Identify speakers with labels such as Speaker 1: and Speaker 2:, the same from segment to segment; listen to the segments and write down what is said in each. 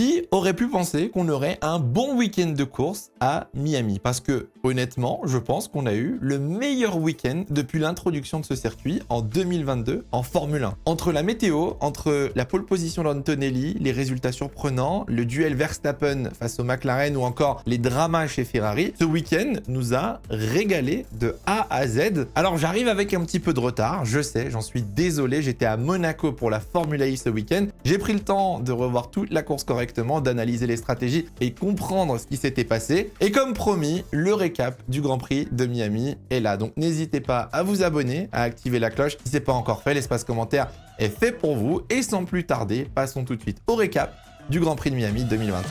Speaker 1: Qui aurait pu penser qu'on aurait un bon week-end de course à Miami? Parce que, honnêtement, je pense qu'on a eu le meilleur week-end depuis l'introduction de ce circuit en 2022 en Formule 1. Entre la météo, entre la pole position d'Antonelli, les résultats surprenants, le duel Verstappen face au McLaren ou encore les dramas chez Ferrari, ce week-end nous a régalé de A à Z. Alors j'arrive avec un petit peu de retard, je sais, j'en suis désolé, j'étais à Monaco pour la Formule E ce week-end. J'ai pris le temps de revoir toute la course correctement, d'analyser les stratégies et comprendre ce qui s'était passé. Et comme promis, le récap du Grand Prix de Miami est là. Donc n'hésitez pas à vous abonner, à activer la cloche si ce n'est pas encore fait. L'espace commentaire est fait pour vous. Et sans plus tarder, passons tout de suite au récap du Grand Prix de Miami 2025.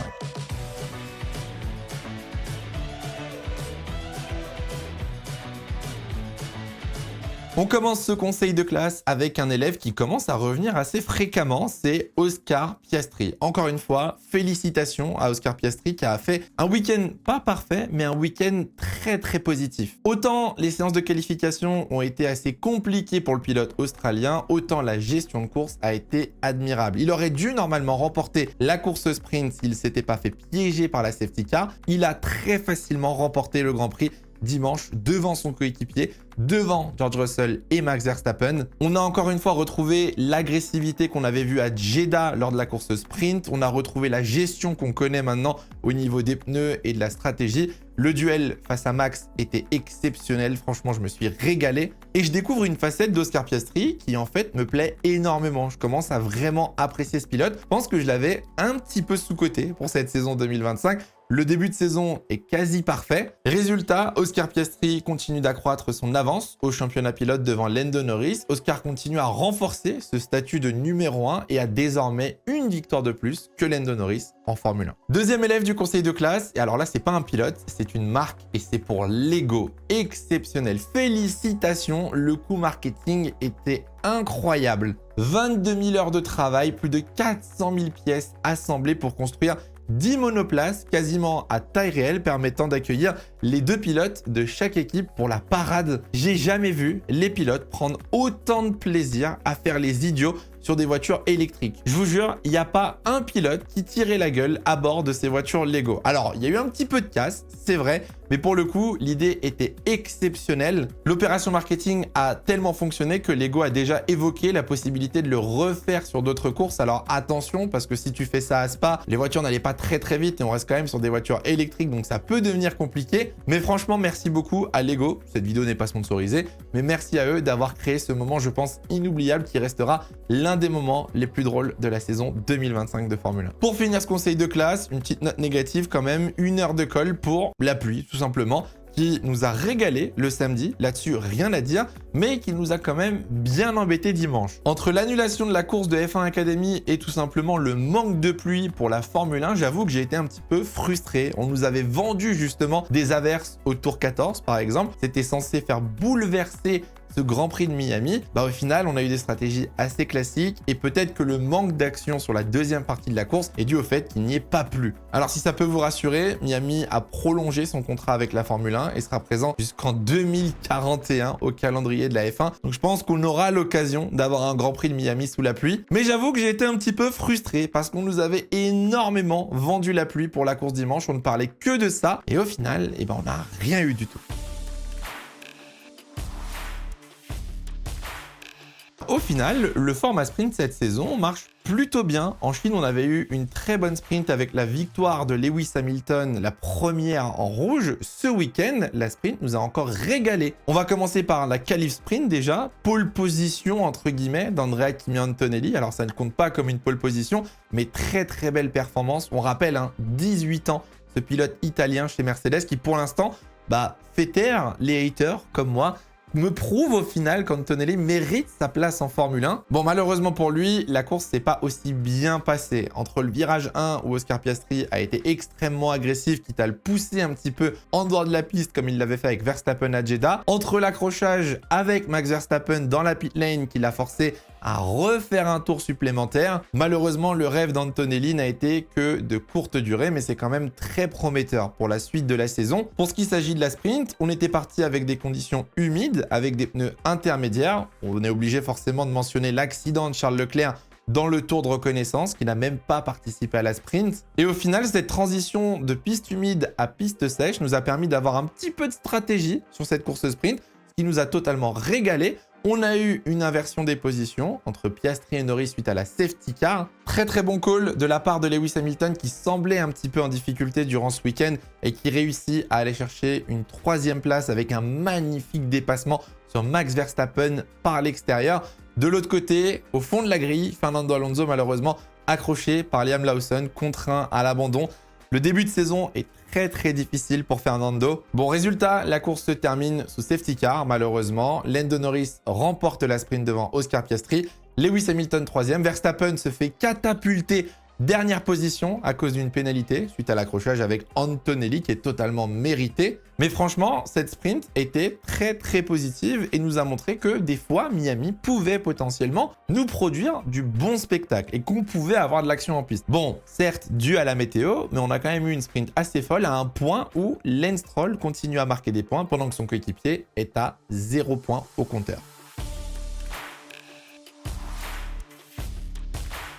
Speaker 1: On commence ce conseil de classe avec un élève qui commence à revenir assez fréquemment, c'est Oscar Piastri. Encore une fois, félicitations à Oscar Piastri qui a fait un week-end pas parfait, mais un week-end très positif. Autant les séances de qualification ont été assez compliquées pour le pilote australien, autant la gestion de course a été admirable. Il aurait dû normalement remporter la course sprint s'il ne s'était pas fait piéger par la safety car. Il a très facilement remporté le Grand Prix dimanche devant son coéquipier, devant George Russell et Max Verstappen. On a encore une fois retrouvé l'agressivité qu'on avait vue à Jeddah lors de la course sprint. On a retrouvé la gestion qu'on connaît maintenant au niveau des pneus et de la stratégie. Le duel face à Max était exceptionnel. Franchement, je me suis régalé. Et je découvre une facette d'Oscar Piastri qui, en fait, me plaît énormément. Je commence à vraiment apprécier ce pilote. Je pense que je l'avais un petit peu sous-coté pour cette saison 2025. Le début de saison est quasi parfait. Résultat, Oscar Piastri continue d'accroître son avance au championnat pilote devant Lando Norris. Oscar continue à renforcer ce statut de numéro 1 et a désormais une victoire de plus que Lando Norris en Formule 1. Deuxième élève du conseil de classe, et alors là, c'est pas un pilote, c'est une marque et c'est pour Lego. Exceptionnel. Félicitations, le coût marketing était incroyable. 22 000 heures de travail, plus de 400 000 pièces assemblées pour construire 10 monoplaces quasiment à taille réelle permettant d'accueillir les deux pilotes de chaque équipe pour la parade. J'ai jamais vu les pilotes prendre autant de plaisir à faire les idiots sur des voitures électriques. Je vous jure, il n'y a pas un pilote qui tirait la gueule à bord de ces voitures Lego. Alors, il y a eu un petit peu de casse, c'est vrai, mais pour le coup, l'idée était exceptionnelle. L'opération marketing a tellement fonctionné que Lego a déjà évoqué la possibilité de le refaire sur d'autres courses. Alors attention, parce que si tu fais ça à Spa, les voitures n'allaient pas très vite et on reste quand même sur des voitures électriques, donc ça peut devenir compliqué. Mais franchement, merci beaucoup à Lego. Cette vidéo n'est pas sponsorisée, mais merci à eux d'avoir créé ce moment, je pense, inoubliable qui restera l'un des moments les plus drôles de la saison 2025 de Formule 1. Pour finir ce conseil de classe, une petite note négative quand même, 1 heure de colle pour la pluie, tout simplement, qui nous a régalé le samedi, là-dessus rien à dire, mais qui nous a quand même bien embêté dimanche. Entre l'annulation de la course de F1 Academy et tout simplement le manque de pluie pour la Formule 1, j'avoue que j'ai été un petit peu frustré. On nous avait vendu justement des averses au tour 14 par exemple, c'était censé faire bouleverser ce Grand Prix de Miami. Au final, on a eu des stratégies assez classiques et peut-être que le manque d'action sur la deuxième partie de la course est dû au fait qu'il n'y ait pas plu. Alors si ça peut vous rassurer, Miami a prolongé son contrat avec la Formule 1 et sera présent jusqu'en 2041 au calendrier de la F1. Donc je pense qu'on aura l'occasion d'avoir un Grand Prix de Miami sous la pluie. Mais j'avoue que j'ai été un petit peu frustré parce qu'on nous avait énormément vendu la pluie pour la course dimanche. On ne parlait que de ça et au final, on n'a rien eu du tout. Au final, le format sprint cette saison marche plutôt bien. En Chine, on avait eu une très bonne sprint avec la victoire de Lewis Hamilton, la première en rouge. Ce week-end, la sprint nous a encore régalé. On va commencer par la qualif sprint déjà. Pole position, entre guillemets, d'Andrea Kimi Antonelli. Alors, ça ne compte pas comme une pole position, mais très belle performance. On rappelle, 18 ans, ce pilote italien chez Mercedes qui, pour l'instant, fait taire les haters comme moi, me prouve au final qu'Antonelli mérite sa place en Formule 1. Bon, malheureusement pour lui, la course s'est pas aussi bien passée. Entre le virage 1 où Oscar Piastri a été extrêmement agressif, quitte à le pousser un petit peu en dehors de la piste comme il l'avait fait avec Verstappen à Jeddah, entre l'accrochage avec Max Verstappen dans la pit lane qui l'a forcé à refaire un tour supplémentaire. Malheureusement, le rêve d'Antonelli n'a été que de courte durée, mais c'est quand même très prometteur pour la suite de la saison. Pour ce qui s'agit de la sprint, on était parti avec des conditions humides, avec des pneus intermédiaires. On est obligé forcément de mentionner l'accident de Charles Leclerc dans le tour de reconnaissance, qui n'a même pas participé à la sprint. Et au final, cette transition de piste humide à piste sèche nous a permis d'avoir un petit peu de stratégie sur cette course sprint, ce qui nous a totalement régalé. On a eu une inversion des positions entre Piastri et Norris suite à la safety car. Très très bon call de la part de Lewis Hamilton qui semblait un petit peu en difficulté durant ce week-end et qui réussit à aller chercher une 3e place avec un magnifique dépassement sur Max Verstappen par l'extérieur. De l'autre côté, au fond de la grille, Fernando Alonso malheureusement accroché par Liam Lawson, contraint à l'abandon. Le début de saison est très difficile pour Fernando. Bon, résultat, la course se termine sous safety car, malheureusement. Lando Norris remporte la sprint devant Oscar Piastri. Lewis Hamilton 3e. Verstappen se fait catapulter dernière position à cause d'une pénalité suite à l'accrochage avec Antonelli qui est totalement mérité. Mais franchement, cette sprint était très positive et nous a montré que des fois, Miami pouvait potentiellement nous produire du bon spectacle et qu'on pouvait avoir de l'action en piste. Bon, certes, dû à la météo, mais on a quand même eu une sprint assez folle à un point où Lance Stroll continue à marquer des points pendant que son coéquipier est à 0 points au compteur.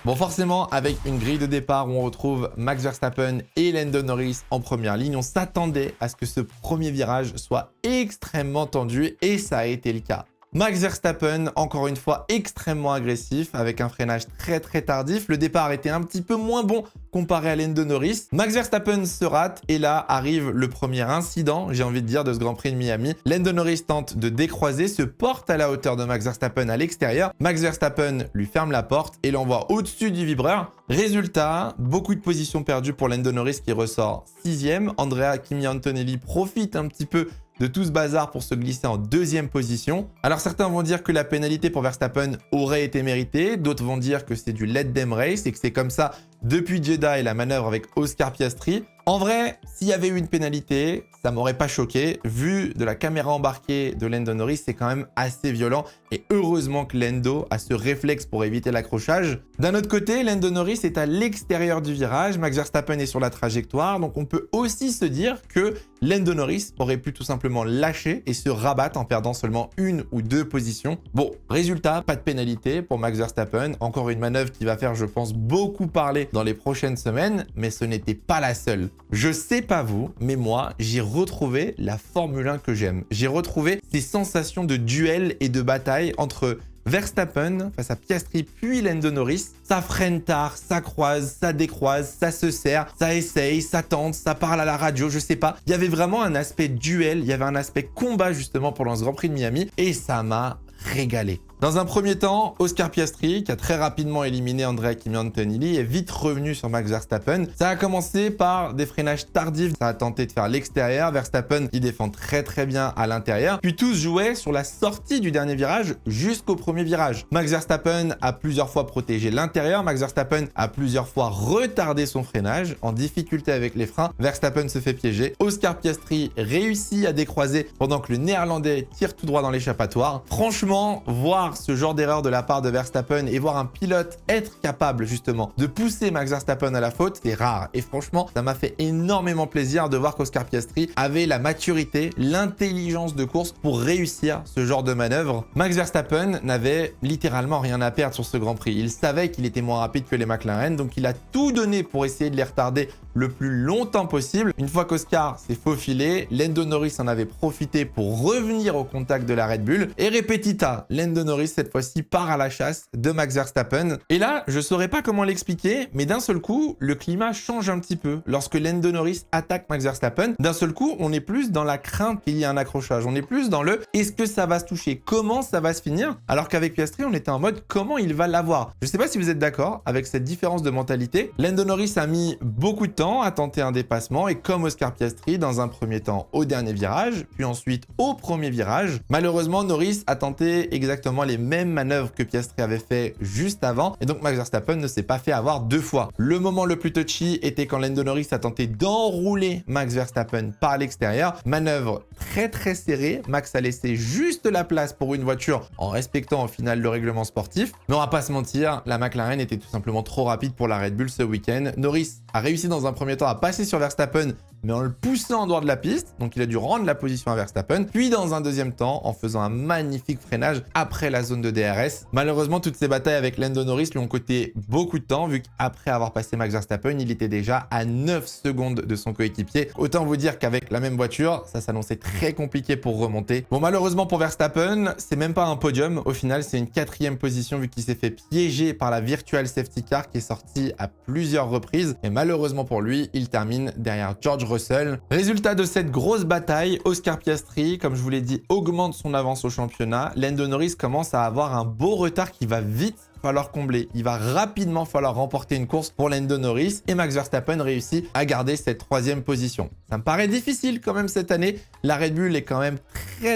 Speaker 1: Bon, forcément, avec une grille de départ où on retrouve Max Verstappen et Lando Norris en première ligne, on s'attendait à ce que ce premier virage soit extrêmement tendu et ça a été le cas. Max Verstappen, encore une fois, extrêmement agressif avec un freinage très tardif. Le départ était un petit peu moins bon comparé à Lando Norris. Max Verstappen se rate et là arrive le premier incident, j'ai envie de dire, de ce Grand Prix de Miami. Lando Norris tente de décroiser, se porte à la hauteur de Max Verstappen à l'extérieur. Max Verstappen lui ferme la porte et l'envoie au-dessus du vibreur. Résultat, beaucoup de positions perdues pour Lando Norris qui ressort 6e. Andrea Kimi Antonelli profite un petit peu de tout ce bazar pour se glisser en 2e position. Alors certains vont dire que la pénalité pour Verstappen aurait été méritée, d'autres vont dire que c'est du let them race et que c'est comme ça depuis Jeddah et la manœuvre avec Oscar Piastri. En vrai, s'il y avait eu une pénalité, ça m'aurait pas choqué. Vu de la caméra embarquée de Lando Norris, c'est quand même assez violent. Et heureusement que Lando a ce réflexe pour éviter l'accrochage. D'un autre côté, Lando Norris est à l'extérieur du virage. Max Verstappen est sur la trajectoire. Donc on peut aussi se dire que Lando Norris aurait pu tout simplement lâcher et se rabattre en perdant seulement 1 ou 2 positions. Bon, résultat, pas de pénalité pour Max Verstappen. Encore une manœuvre qui va faire, je pense, beaucoup parler dans les prochaines semaines. Mais ce n'était pas la seule. Je sais pas vous, mais moi, j'ai retrouvé la Formule 1 que j'aime. J'ai retrouvé ces sensations de duel et de bataille entre Verstappen face à Piastri puis Lando Norris. Ça freine tard, ça croise, ça décroise, ça se serre, ça essaye, ça tente, ça parle à la radio, je sais pas. Il y avait vraiment un aspect duel, il y avait un aspect combat justement pendant ce Grand Prix de Miami et ça m'a régalé. Dans un premier temps, Oscar Piastri, qui a très rapidement éliminé Andrea Kimi Antonelli, est vite revenu sur Max Verstappen. Ça a commencé par des freinages tardifs. Ça a tenté de faire l'extérieur. Verstappen, il défend très bien à l'intérieur. Puis tout se jouait sur la sortie du dernier virage jusqu'au premier virage. Max Verstappen a plusieurs fois protégé l'intérieur. Max Verstappen a plusieurs fois retardé son freinage. En difficulté avec les freins, Verstappen se fait piéger. Oscar Piastri réussit à décroiser pendant que le Néerlandais tire tout droit dans l'échappatoire. Franchement, voir ce genre d'erreur de la part de Verstappen et voir un pilote être capable justement de pousser Max Verstappen à la faute, c'est rare. Et franchement, ça m'a fait énormément plaisir de voir qu'Oscar Piastri avait la maturité, l'intelligence de course pour réussir ce genre de manœuvre. Max Verstappen n'avait littéralement rien à perdre sur ce Grand Prix. Il savait qu'il était moins rapide que les McLaren, donc il a tout donné pour essayer de les retarder le plus longtemps possible. Une fois qu'Oscar s'est faufilé, Lando Norris en avait profité pour revenir au contact de la Red Bull. Et repetita, Lando Norris cette fois-ci part à la chasse de Max Verstappen. Et là, je saurais pas comment l'expliquer, mais d'un seul coup, le climat change un petit peu. Lorsque Lando Norris attaque Max Verstappen, d'un seul coup, on est plus dans la crainte qu'il y ait un accrochage. On est plus dans le est-ce que ça va se toucher? Comment ça va se finir? Alors qu'avec Piastri, on était en mode comment il va l'avoir? Je sais pas si vous êtes d'accord avec cette différence de mentalité. Lando Norris a mis beaucoup de temps à tenter un dépassement et comme Oscar Piastri, dans un premier temps au dernier virage, puis ensuite au premier virage. Malheureusement, Norris a tenté exactement les mêmes manœuvres que Piastri avait fait juste avant et donc Max Verstappen ne s'est pas fait avoir 2 fois. Le moment le plus touchy était quand Lando Norris a tenté d'enrouler Max Verstappen par l'extérieur. Manœuvre très serrée. Max a laissé juste la place pour une voiture en respectant au final le règlement sportif. Mais on va pas se mentir, la McLaren était tout simplement trop rapide pour la Red Bull ce week-end. Norris a réussi dans un premier temps à passer sur Verstappen, mais en le poussant en dehors de la piste, donc il a dû rendre la position à Verstappen, puis dans un deuxième temps, en faisant un magnifique freinage après la zone de DRS. Malheureusement, toutes ces batailles avec Lando Norris lui ont coûté beaucoup de temps, vu qu'après avoir passé Max Verstappen, il était déjà à 9 secondes de son coéquipier. Autant vous dire qu'avec la même voiture, ça s'annonçait très compliqué pour remonter. Bon, malheureusement pour Verstappen, c'est même pas un podium. Au final, c'est une 4e position, vu qu'il s'est fait piéger par la Virtual Safety Car qui est sortie à plusieurs reprises. Et malheureusement pour lui, il termine derrière George Russell. Résultat de cette grosse bataille, Oscar Piastri, comme je vous l'ai dit, augmente son avance au championnat. Lando Norris commence à avoir un beau retard qui va vite falloir combler. Il va rapidement falloir remporter une course pour Lando Norris et Max Verstappen réussit à garder cette 3e position. Ça me paraît difficile quand même cette année. La Red Bull est quand même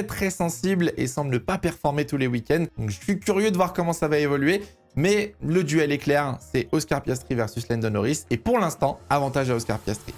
Speaker 1: très sensible et semble ne pas performer tous les week-ends. Donc je suis curieux de voir comment ça va évoluer. Mais le duel est clair, c'est Oscar Piastri versus Lando Norris. Et pour l'instant, avantage à Oscar Piastri.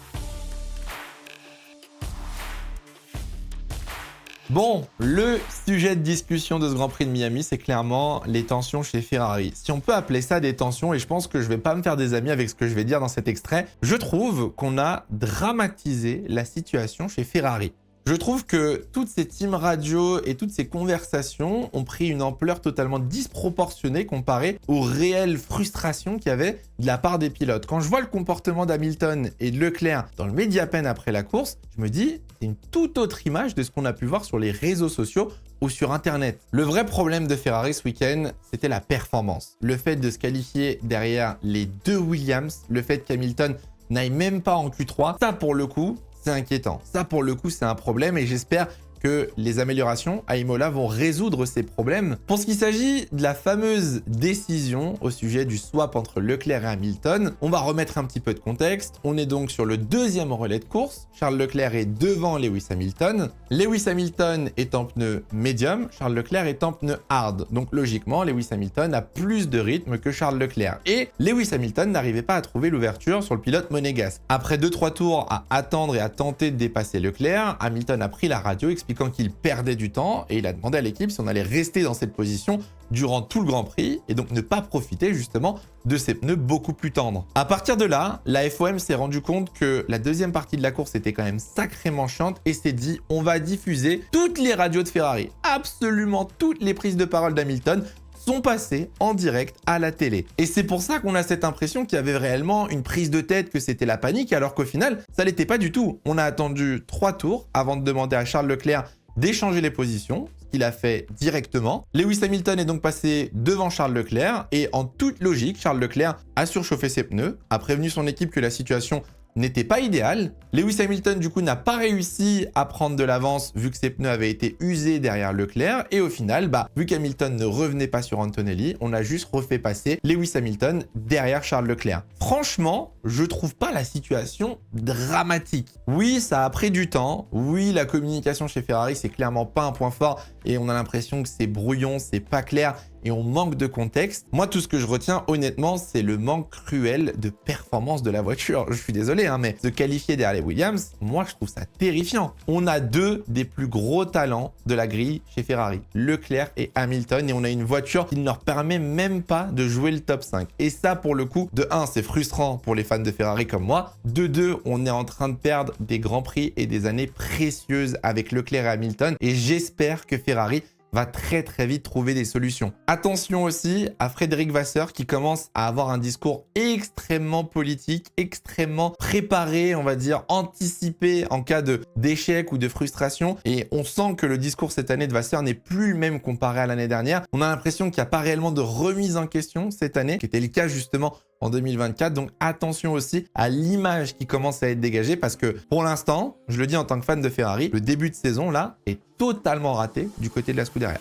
Speaker 1: Bon, le sujet de discussion de ce Grand Prix de Miami, c'est clairement les tensions chez Ferrari. Si on peut appeler ça des tensions, et je pense que je vais pas me faire des amis avec ce que je vais dire dans cet extrait, je trouve qu'on a dramatisé la situation chez Ferrari. Je trouve que toutes ces teams radio et toutes ces conversations ont pris une ampleur totalement disproportionnée comparée aux réelles frustrations qu'il y avait de la part des pilotes. Quand je vois le comportement d'Hamilton et de Leclerc dans le Mediapen après la course, je me dis c'est une toute autre image de ce qu'on a pu voir sur les réseaux sociaux ou sur Internet. Le vrai problème de Ferrari ce week-end, c'était la performance. Le fait de se qualifier derrière les 2 Williams, le fait qu'Hamilton n'aille même pas en Q3, ça pour le coup, c'est inquiétant. Ça, pour le coup, c'est un problème et j'espère que les améliorations à Imola vont résoudre ces problèmes. Pour ce qui s'agit de la fameuse décision au sujet du swap entre Leclerc et Hamilton, on va remettre un petit peu de contexte. On est donc sur le 2e relais de course. Charles Leclerc est devant Lewis Hamilton. Lewis Hamilton est en pneu médium, Charles Leclerc est en pneu hard. Donc logiquement, Lewis Hamilton a plus de rythme que Charles Leclerc. Et Lewis Hamilton n'arrivait pas à trouver l'ouverture sur le pilote monégasque. Après 2-3 tours à attendre et à tenter de dépasser Leclerc, Hamilton a pris la radio expliquant qu'il perdait du temps et il a demandé à l'équipe si on allait rester dans cette position durant tout le Grand Prix et donc ne pas profiter justement de ces pneus beaucoup plus tendres. À partir de là, la FOM s'est rendu compte que la 2e partie de la course était quand même sacrément chiante et s'est dit on va diffuser toutes les radios de Ferrari, absolument toutes les prises de parole d'Hamilton sont passées en direct à la télé. Et c'est pour ça qu'on a cette impression qu'il y avait réellement une prise de tête, que c'était la panique, alors qu'au final, ça l'était pas du tout. On a attendu 3 tours avant de demander à Charles Leclerc d'échanger les positions, ce qu'il a fait directement. Lewis Hamilton est donc passé devant Charles Leclerc et en toute logique, Charles Leclerc a surchauffé ses pneus, a prévenu son équipe que la situation n'était pas idéal. Lewis Hamilton, du coup, n'a pas réussi à prendre de l'avance vu que ses pneus avaient été usés derrière Leclerc. Et au final, vu qu'Hamilton ne revenait pas sur Antonelli, on a juste refait passer Lewis Hamilton derrière Charles Leclerc. Franchement, je trouve pas la situation dramatique. Oui, ça a pris du temps. Oui, la communication chez Ferrari, c'est clairement pas un point fort et on a l'impression que c'est brouillon, c'est pas clair et on manque de contexte. Moi, tout ce que je retiens, honnêtement, c'est le manque cruel de performance de la voiture. Je suis désolé, mais se qualifier derrière les Williams, moi, je trouve ça terrifiant. On a 2 des plus gros talents de la grille chez Ferrari, Leclerc et Hamilton, et on a une voiture qui ne leur permet même pas de jouer le top 5. Et ça, pour le coup, de 1, c'est frustrant pour les fans de Ferrari comme moi. De 2, on est en train de perdre des grands prix et des années précieuses avec Leclerc et Hamilton, et j'espère que Ferrari va très vite trouver des solutions. Attention aussi à Frédéric Vasseur qui commence à avoir un discours extrêmement politique, extrêmement préparé, on va dire anticipé en cas d'échec ou de frustration. Et on sent que le discours cette année de Vasseur n'est plus le même comparé à l'année dernière. On a l'impression qu'il n'y a pas réellement de remise en question cette année, qui était le cas justement en 2024. Donc attention aussi à l'image qui commence à être dégagée parce que pour l'instant, je le dis en tant que fan de Ferrari, le début de saison là est totalement raté du côté de la Scuderia.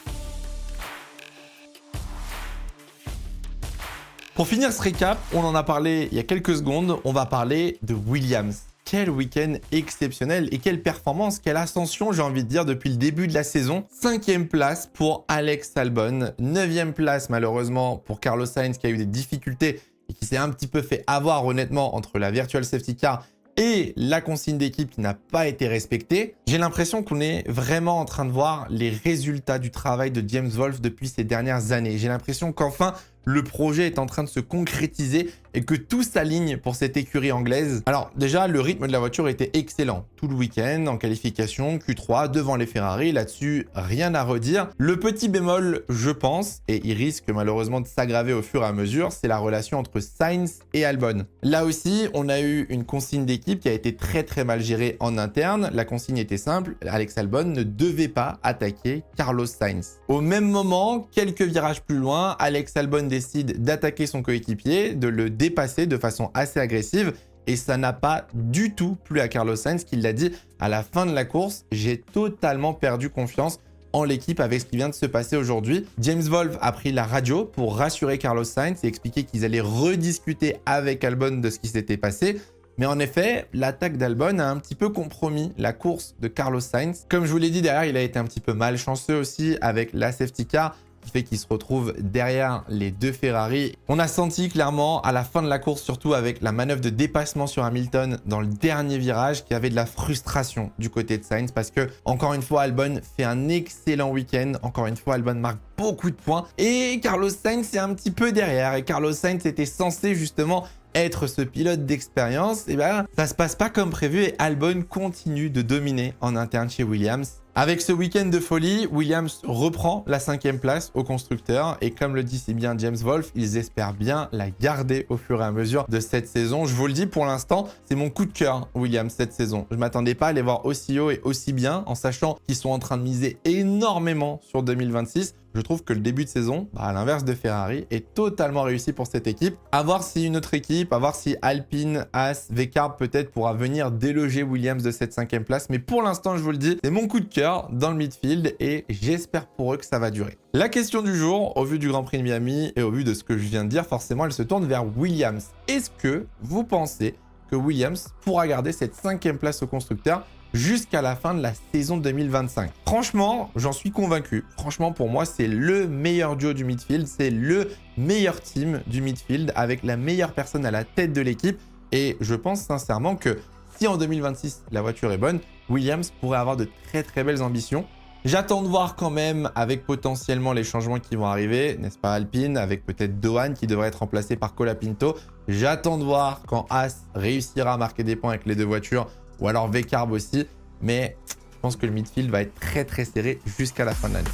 Speaker 1: Pour finir ce récap, on en a parlé il y a quelques secondes, on va parler de Williams. Quel week-end exceptionnel et quelle performance, quelle ascension j'ai envie de dire depuis le début de la saison. 5e place pour Alex Albon, 9e place malheureusement pour Carlos Sainz qui a eu des difficultés et qui s'est un petit peu fait avoir honnêtement entre la Virtual Safety Car et la consigne d'équipe qui n'a pas été respectée. J'ai l'impression qu'on est vraiment en train de voir les résultats du travail de James Wolfe depuis ces dernières années. J'ai l'impression qu'enfin, le projet est en train de se concrétiser et que tout s'aligne pour cette écurie anglaise. Alors déjà, le rythme de la voiture était excellent. Tout le week-end, en qualification, Q3, devant les Ferrari, là-dessus, rien à redire. Le petit bémol, je pense, et il risque malheureusement de s'aggraver au fur et à mesure, c'est la relation entre Sainz et Albon. Là aussi, on a eu une consigne d'équipe qui a été très mal gérée en interne. La consigne était simple, Alex Albon ne devait pas attaquer Carlos Sainz. Au même moment, quelques virages plus loin, Alex Albon décide d'attaquer son coéquipier, de le dépasser de façon assez agressive. Et ça n'a pas du tout plu à Carlos Sainz qui l'a dit à la fin de la course. J'ai totalement perdu confiance en l'équipe avec ce qui vient de se passer aujourd'hui. James Wolfe a pris la radio pour rassurer Carlos Sainz et expliquer qu'ils allaient rediscuter avec Albon de ce qui s'était passé. Mais en effet, l'attaque d'Albon a un petit peu compromis la course de Carlos Sainz. Comme je vous l'ai dit, derrière, il a été un petit peu malchanceux aussi avec la safety car, qui fait qu'il se retrouve derrière les deux Ferrari. On a senti clairement à la fin de la course, surtout avec la manœuvre de dépassement sur Hamilton dans le dernier virage, qu'il y avait de la frustration du côté de Sainz parce que, encore une fois, Albon fait un excellent week-end. Encore une fois, Albon marque beaucoup de points et Carlos Sainz est un petit peu derrière. Et Carlos Sainz était censé justement être ce pilote d'expérience, et ben ça se passe pas comme prévu et Albon continue de dominer en interne chez Williams. Avec ce week-end de folie, Williams reprend la 5e place au constructeur et comme le dit si bien James Wolfe, ils espèrent bien la garder au fur et à mesure de cette saison. Je vous le dis, pour l'instant, c'est mon coup de cœur Williams cette saison. Je m'attendais pas à les voir aussi haut et aussi bien en sachant qu'ils sont en train de miser énormément sur 2026. Je trouve que le début de saison, à l'inverse de Ferrari, est totalement réussi pour cette équipe. À voir si une autre équipe, à voir si Alpine, Haas, Wettbewerb peut-être pourra venir déloger Williams de cette 5e place. Mais pour l'instant, je vous le dis, c'est mon coup de cœur dans le midfield et j'espère pour eux que ça va durer. La question du jour, au vu du Grand Prix de Miami et au vu de ce que je viens de dire, forcément, elle se tourne vers Williams. Est-ce que vous pensez que Williams pourra garder cette 5e place au constructeur jusqu'à la fin de la saison 2025? Franchement, j'en suis convaincu. Franchement, pour moi, c'est le meilleur duo du midfield. C'est le meilleur team du midfield avec la meilleure personne à la tête de l'équipe. Et je pense sincèrement que si en 2026, la voiture est bonne, Williams pourrait avoir de très belles ambitions. J'attends de voir quand même avec potentiellement les changements qui vont arriver, n'est-ce pas Alpine, avec peut-être Dohan qui devrait être remplacé par Colapinto. J'attends de voir quand Haas réussira à marquer des points avec les deux voitures ou alors Wettbewerb aussi, mais je pense que le midfield va être très serré jusqu'à la fin de l'année.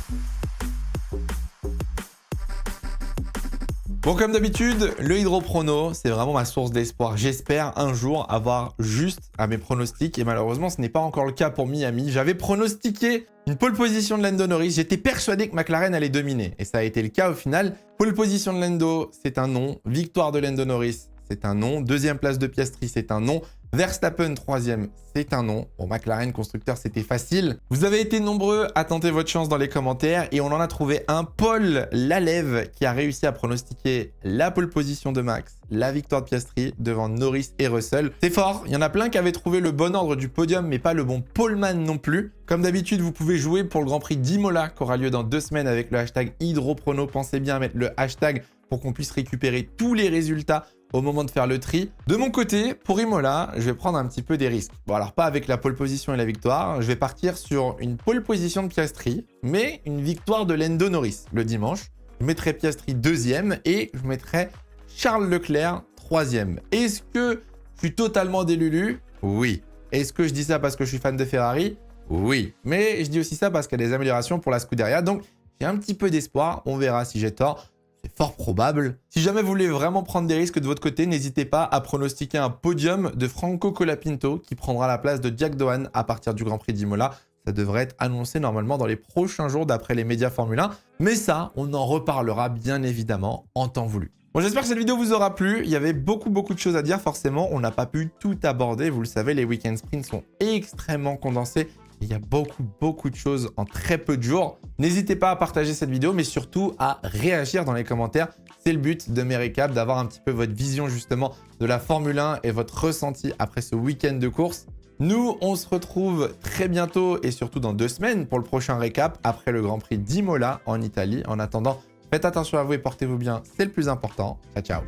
Speaker 1: Bon, comme d'habitude, le hydroprono, c'est vraiment ma source d'espoir. J'espère un jour avoir juste à mes pronostics et malheureusement, ce n'est pas encore le cas pour Miami. J'avais pronostiqué une pole position de Lando Norris. J'étais persuadé que McLaren allait dominer et ça a été le cas au final. Pole position de Lando, c'est un non. Victoire de Lando Norris, c'est un non. 2e place de Piastri, c'est un non. Verstappen 3e, c'est un non. Bon, McLaren constructeur, c'était facile. Vous avez été nombreux à tenter votre chance dans les commentaires et on en a trouvé un. Paul Lalève qui a réussi à pronostiquer la pole position de Max, la victoire de Piastri devant Norris et Russell. C'est fort, il y en a plein qui avaient trouvé le bon ordre du podium mais pas le bon poleman non plus. Comme d'habitude, vous pouvez jouer pour le Grand Prix d'Imola qui aura lieu dans 2 semaines avec le hashtag Hydroprono. Pensez bien à mettre le hashtag pour qu'on puisse récupérer tous les résultats au moment de faire le tri. De mon côté, pour Imola, je vais prendre un petit peu des risques. Bon, alors pas avec la pole position et la victoire, je vais partir sur une pole position de Piastri, mais une victoire de Lando Norris le dimanche. Je mettrai Piastri 2e et je mettrai Charles Leclerc 3e. Est-ce que je suis totalement délulu? Oui. Est-ce que je dis ça parce que je suis fan de Ferrari? Oui. Mais je dis aussi ça parce qu'il y a des améliorations pour la Scuderia, donc j'ai un petit peu d'espoir. On verra si j'ai tort. C'est fort probable. Si jamais vous voulez vraiment prendre des risques de votre côté, n'hésitez pas à pronostiquer un podium de Franco Colapinto qui prendra la place de Jack Dohan à partir du Grand Prix d'Imola. Ça devrait être annoncé normalement dans les prochains jours d'après les médias Formule 1. Mais ça, on en reparlera bien évidemment en temps voulu. Bon, j'espère que cette vidéo vous aura plu. Il y avait beaucoup de choses à dire forcément. On n'a pas pu tout aborder. Vous le savez, les week-end sprints sont extrêmement condensés. Il y a beaucoup de choses en très peu de jours. N'hésitez pas à partager cette vidéo, mais surtout à réagir dans les commentaires. C'est le but de mes récaps, d'avoir un petit peu votre vision justement de la Formule 1 et votre ressenti après ce week-end de course. Nous, on se retrouve très bientôt et surtout dans 2 semaines pour le prochain récap après le Grand Prix d'Imola en Italie. En attendant, faites attention à vous et portez-vous bien, c'est le plus important. Ciao, ciao.